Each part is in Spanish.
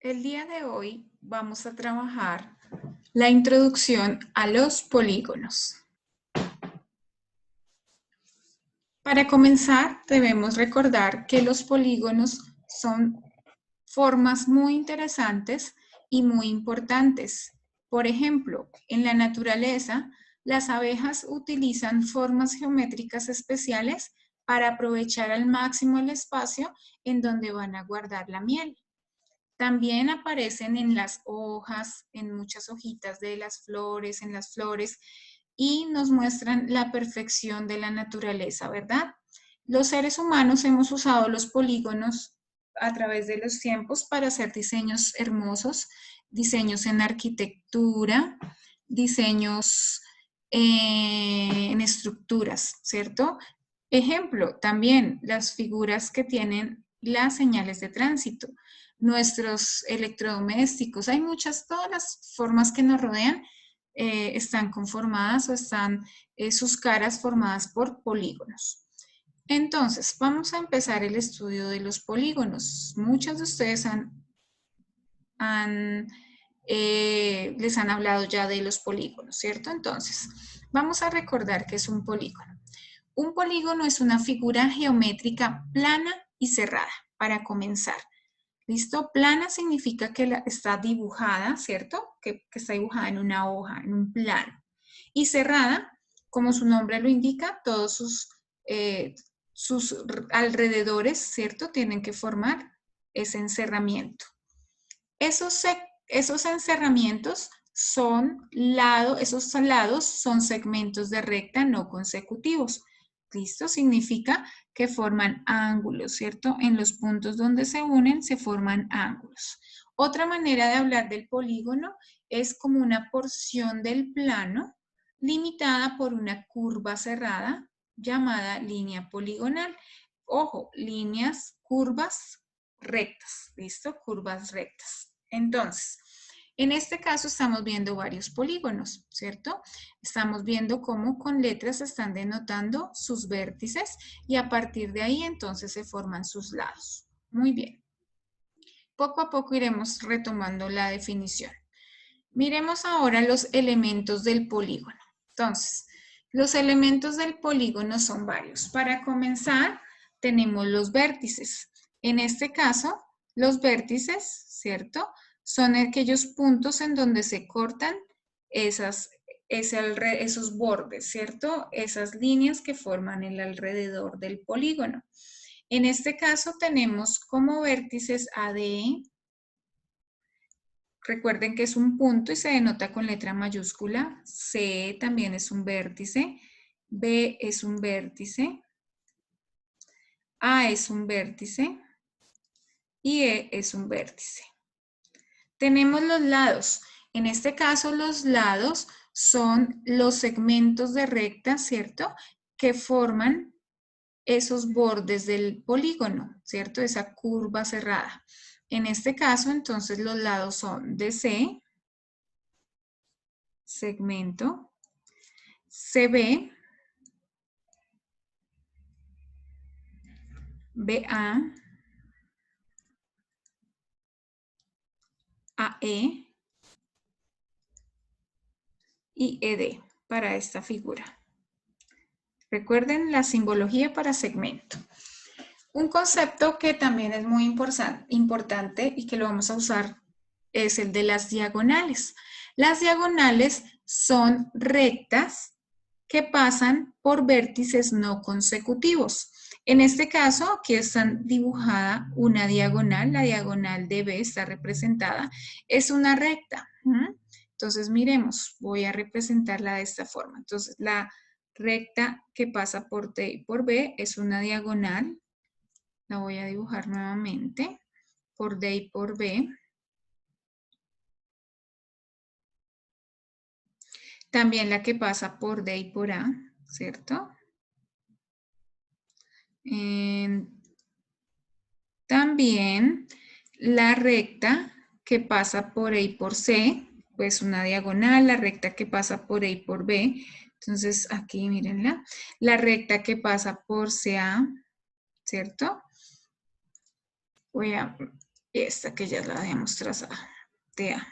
El día de hoy vamos a trabajar la introducción a los polígonos. Para comenzar, debemos recordar que los polígonos son formas muy interesantes y muy importantes. Por ejemplo, en la naturaleza, las abejas utilizan formas geométricas especiales para aprovechar al máximo el espacio en donde van a guardar la miel. También aparecen en las hojas, en muchas hojitas de las flores, en las flores, y nos muestran la perfección de la naturaleza, ¿verdad? Los seres humanos hemos usado los polígonos a través de los tiempos para hacer diseños hermosos, diseños en arquitectura, diseños en estructuras, ¿cierto? Ejemplo, también las figuras que tienen las señales de tránsito, nuestros electrodomésticos, hay muchas, todas las formas que nos rodean están conformadas o están sus caras formadas por polígonos. Entonces, vamos a empezar el estudio de los polígonos. Muchos de ustedes les han hablado ya de los polígonos, ¿cierto? Entonces, vamos a recordar qué es un polígono. Un polígono es una figura geométrica plana y cerrada, para comenzar. ¿Listo? Plana significa que está dibujada, ¿cierto? Que está dibujada en una hoja, en un plano. Y cerrada, como su nombre lo indica, todos sus alrededores, ¿cierto? Tienen que formar ese encerramiento. Esos encerramientos esos lados son segmentos de recta no consecutivos. ¿Listo? Significa que forman ángulos, ¿cierto? En los puntos donde se unen se forman ángulos. Otra manera de hablar del polígono es como una porción del plano limitada por una curva cerrada llamada línea poligonal. Ojo, curvas rectas, ¿listo? Curvas rectas. Entonces, en este caso estamos viendo varios polígonos, ¿cierto? Estamos viendo cómo con letras se están denotando sus vértices y a partir de ahí entonces se forman sus lados. Muy bien. Poco a poco iremos retomando la definición. Miremos ahora los elementos del polígono. Entonces, los elementos del polígono son varios. Para comenzar, tenemos los vértices. En este caso, los vértices, ¿cierto? Son aquellos puntos en donde se cortan esos bordes, ¿cierto? Esas líneas que forman el alrededor del polígono. En este caso tenemos como vértices AD. Recuerden que es un punto y se denota con letra mayúscula. C también es un vértice. B es un vértice. A es un vértice. Y E es un vértice. Tenemos los lados. En este caso, los lados son los segmentos de recta, ¿cierto? Que forman esos bordes del polígono, ¿cierto? Esa curva cerrada. En este caso, entonces, los lados son DC, segmento, CB, BA, AE y ED para esta figura. Recuerden la simbología para segmento. Un concepto que también es muy importante y que lo vamos a usar es el de las diagonales. Las diagonales son rectas que pasan por vértices no consecutivos. En este caso, aquí está dibujada una diagonal, la diagonal de B está representada, es una recta. Entonces, miremos, voy a representarla de esta forma. Entonces, la recta que pasa por D y por B es una diagonal. La voy a dibujar nuevamente por D y por B. También la que pasa por D y por A, ¿cierto? También la recta que pasa por E y por C, pues una diagonal, la recta que pasa por E y por B. Entonces aquí mírenla. La recta que pasa por CA, ¿cierto? Voy a y esta que ya la habíamos trazado, DA.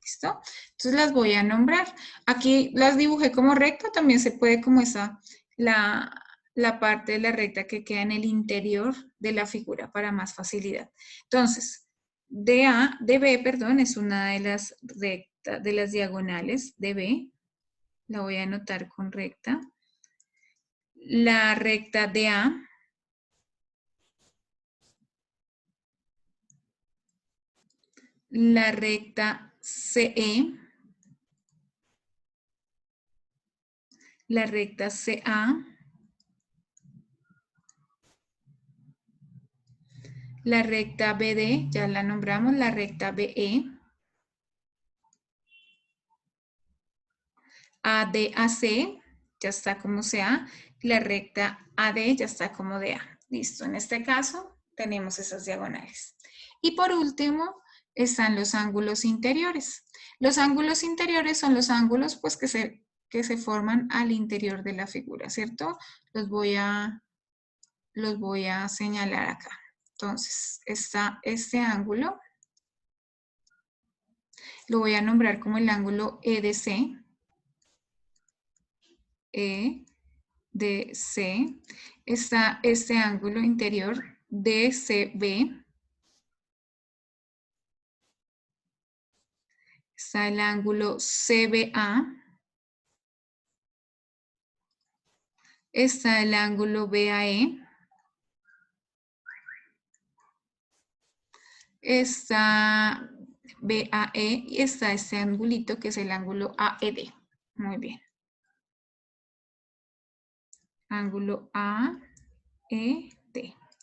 ¿Listo? Entonces las voy a nombrar. Aquí las dibujé como recta, también se puede como esa, la parte de la recta que queda en el interior de la figura para más facilidad. Entonces, DB, perdón, es una de las rectas, de las diagonales, DB, la voy a anotar con recta. La recta DA, la recta CE, la recta CA, la recta BD, ya la nombramos, la recta BE, ADAC, ya está como CA, la recta AD ya está como DA. Listo, en este caso tenemos esas diagonales. Y por último están los ángulos interiores. Los ángulos interiores son los ángulos pues, que se forman al interior de la figura, ¿cierto? Los voy a señalar acá. Entonces, está este ángulo, lo voy a nombrar como el ángulo EDC, EDC, está este ángulo interior DCB, está el ángulo CBA, está el ángulo BAE, está BAE y está este angulito que es el ángulo AED. Muy bien. Ángulo AED.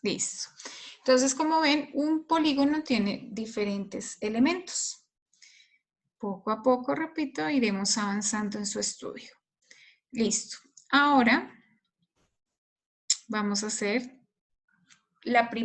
Listo. Entonces, como ven, un polígono tiene diferentes elementos. Poco a poco, repito, iremos avanzando en su estudio. Listo. Ahora vamos a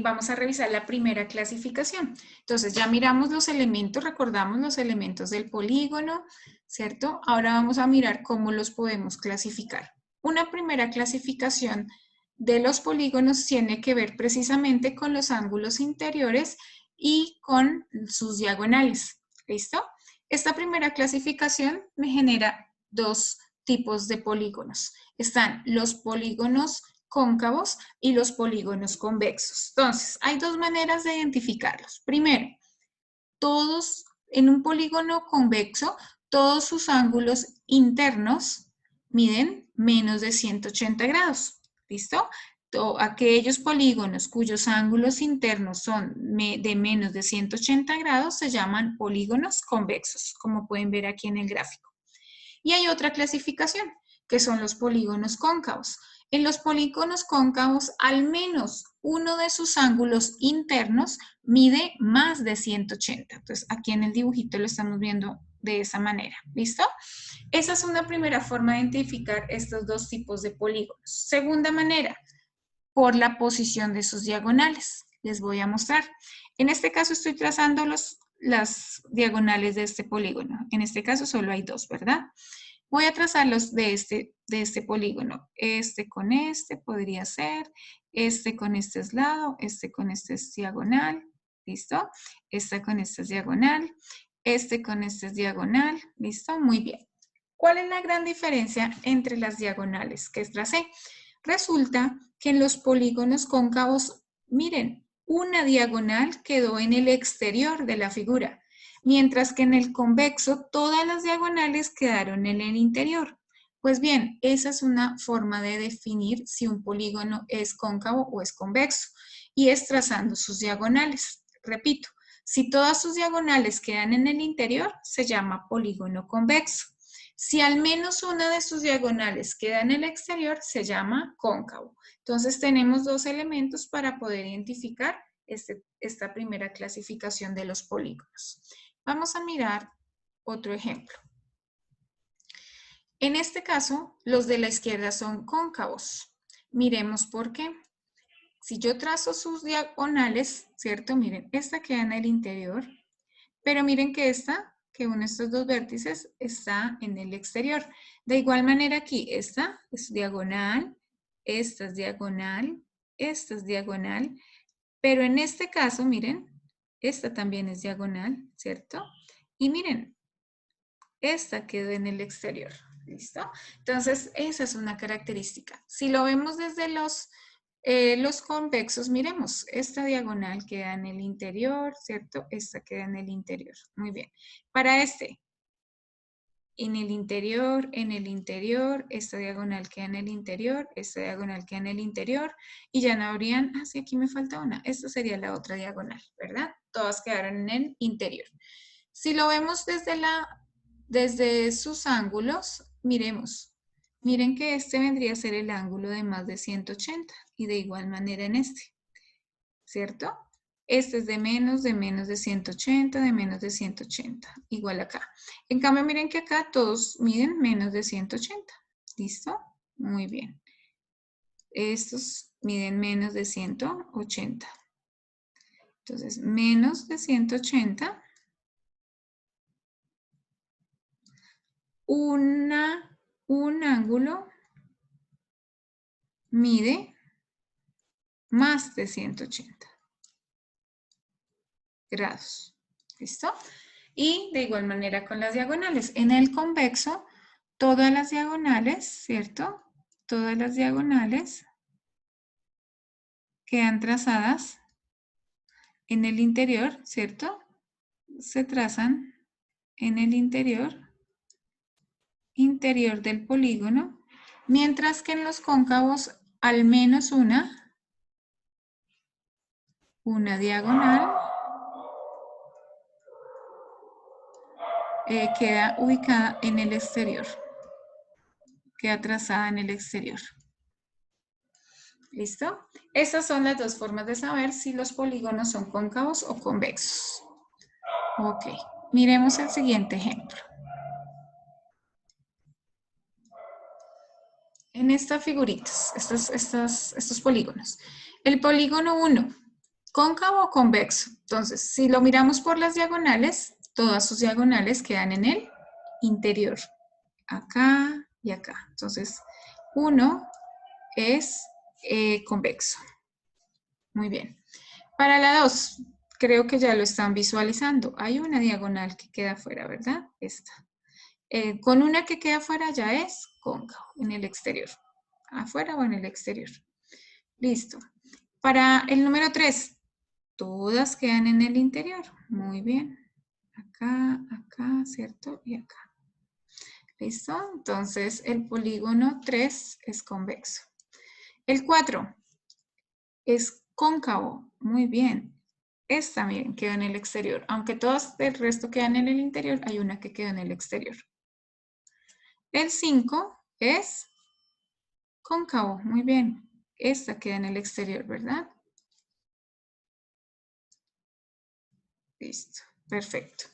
vamos a revisar la primera clasificación. Entonces, ya miramos los elementos, recordamos los elementos del polígono, ¿cierto? Ahora vamos a mirar cómo los podemos clasificar. Una primera clasificación de los polígonos tiene que ver precisamente con los ángulos interiores y con sus diagonales. ¿Listo? Esta primera clasificación me genera dos tipos de polígonos. Están los polígonos cóncavos y los polígonos convexos. Entonces, hay dos maneras de identificarlos. Primero, todos en un polígono convexo, todos sus ángulos internos miden menos de 180 grados. ¿Listo? Aquellos polígonos cuyos ángulos internos son de menos de 180 grados se llaman polígonos convexos, como pueden ver aquí en el gráfico. Y hay otra clasificación, que son los polígonos cóncavos. En los polígonos cóncavos, al menos uno de sus ángulos internos mide más de 180. Entonces, aquí en el dibujito lo estamos viendo de esa manera. ¿Listo? Esa es una primera forma de identificar estos dos tipos de polígonos. Segunda manera, por la posición de sus diagonales. Les voy a mostrar. En este caso estoy trazando las diagonales de este polígono. En este caso solo hay dos, ¿verdad? Voy a trazarlos de este polígono. Este con este podría ser, este con este es lado, este con este es diagonal, ¿listo? Esta con este es diagonal, este con este es diagonal, ¿listo? Muy bien. ¿Cuál es la gran diferencia entre las diagonales que tracé? Resulta que en los polígonos cóncavos, miren, una diagonal quedó en el exterior de la figura, mientras que en el convexo todas las diagonales quedaron en el interior. Pues bien, esa es una forma de definir si un polígono es cóncavo o es convexo, y es trazando sus diagonales. Repito, si todas sus diagonales quedan en el interior, se llama polígono convexo. Si al menos una de sus diagonales queda en el exterior, se llama cóncavo. Entonces tenemos dos elementos para poder identificar esta primera clasificación de los polígonos. Vamos a mirar otro ejemplo. En este caso, los de la izquierda son cóncavos. Miremos por qué. Si yo trazo sus diagonales, ¿cierto? Miren, esta queda en el interior, pero miren que que uno de estos dos vértices está en el exterior. De igual manera aquí, esta es diagonal, esta es diagonal, esta es diagonal, pero en este caso, miren, Esta también es diagonal, ¿cierto? Y miren, esta quedó en el exterior, ¿listo? Entonces, esa es una característica. Si lo vemos desde los convexos, miremos, esta diagonal queda en el interior, ¿cierto? Esta queda en el interior. Muy bien. Para este, en el interior, esta diagonal queda en el interior, esta diagonal queda en el interior, y ya no habrían, sí, aquí me falta una, esta sería la otra diagonal, ¿verdad? Todas quedaron en el interior. Si lo vemos desde sus ángulos, miremos, miren que este vendría a ser el ángulo de más de 180, y de igual manera en este, ¿cierto? Este es de menos de 180, de menos de 180, igual acá. En cambio, miren que acá todos miden menos de 180. ¿Listo? Muy bien. Estos miden menos de 180. Entonces, menos de 180. Un ángulo mide más de 180 grados. ¿Listo? Y de igual manera con las diagonales. En el convexo, todas las diagonales, ¿cierto? Todas las diagonales quedan trazadas en el interior, ¿cierto? Se trazan en el interior del polígono, mientras que en los cóncavos al menos una diagonal queda ubicada en el exterior, queda trazada en el exterior. ¿Listo? Estas son las dos formas de saber si los polígonos son cóncavos o convexos. Ok, miremos el siguiente ejemplo. En estas figuritas, estos polígonos. El polígono 1, cóncavo o convexo. Entonces, si lo miramos por las diagonales, todas sus diagonales quedan en el interior. Acá y acá. Entonces, 1 es convexo. Muy bien. Para la 2, creo que ya lo están visualizando. Hay una diagonal que queda fuera, ¿verdad? Esta. Con una que queda fuera ya es cóncavo, en el exterior. Afuera o en el exterior. Listo. Para el número 3, todas quedan en el interior. Muy bien. Acá, acá, ¿cierto? Y acá. ¿Listo? Entonces, el polígono 3 es convexo. El 4 es cóncavo. Muy bien. Esta, miren, queda en el exterior. Aunque todas el resto quedan en el interior, hay una que queda en el exterior. El 5 es cóncavo. Muy bien. Esta queda en el exterior, ¿verdad? Listo. Perfecto.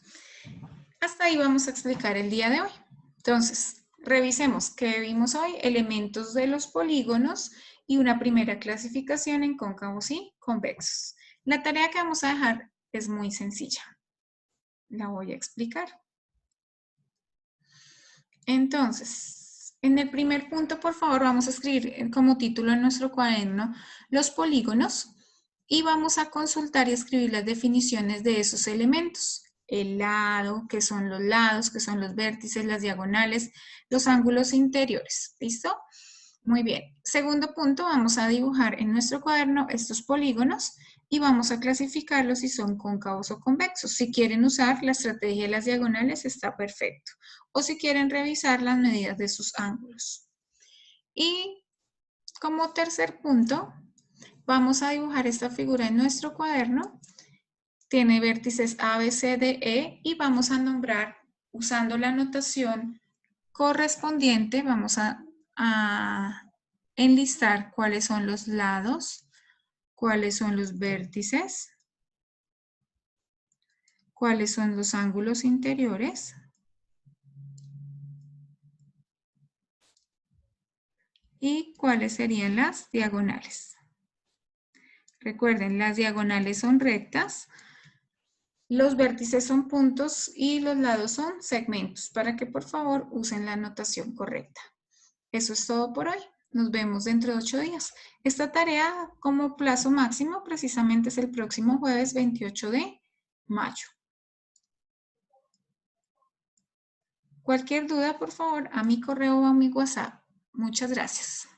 Hasta ahí vamos a explicar el día de hoy. Entonces, revisemos qué vimos hoy, elementos de los polígonos y una primera clasificación en cóncavos y convexos. La tarea que vamos a dejar es muy sencilla. La voy a explicar. Entonces, en el primer punto, por favor, vamos a escribir como título en nuestro cuaderno los polígonos y vamos a consultar y escribir las definiciones de esos elementos. El lado, que son los lados, que son los vértices, las diagonales, los ángulos interiores. ¿Listo? Muy bien. Segundo punto, vamos a dibujar en nuestro cuaderno estos polígonos y vamos a clasificarlos si son cóncavos o convexos. Si quieren usar la estrategia de las diagonales, está perfecto. O si quieren revisar las medidas de sus ángulos. Y como tercer punto, vamos a dibujar esta figura en nuestro cuaderno. Tiene vértices A, B, C, D, E y vamos a nombrar, usando la notación correspondiente, vamos a enlistar cuáles son los lados, cuáles son los vértices, cuáles son los ángulos interiores y cuáles serían las diagonales. Recuerden, las diagonales son rectas, los vértices son puntos y los lados son segmentos, para que por favor usen la notación correcta. Eso es todo por hoy. Nos vemos dentro de 8 días. Esta tarea como plazo máximo precisamente es el próximo jueves 28 de mayo. Cualquier duda, por favor, a mi correo o a mi WhatsApp. Muchas gracias.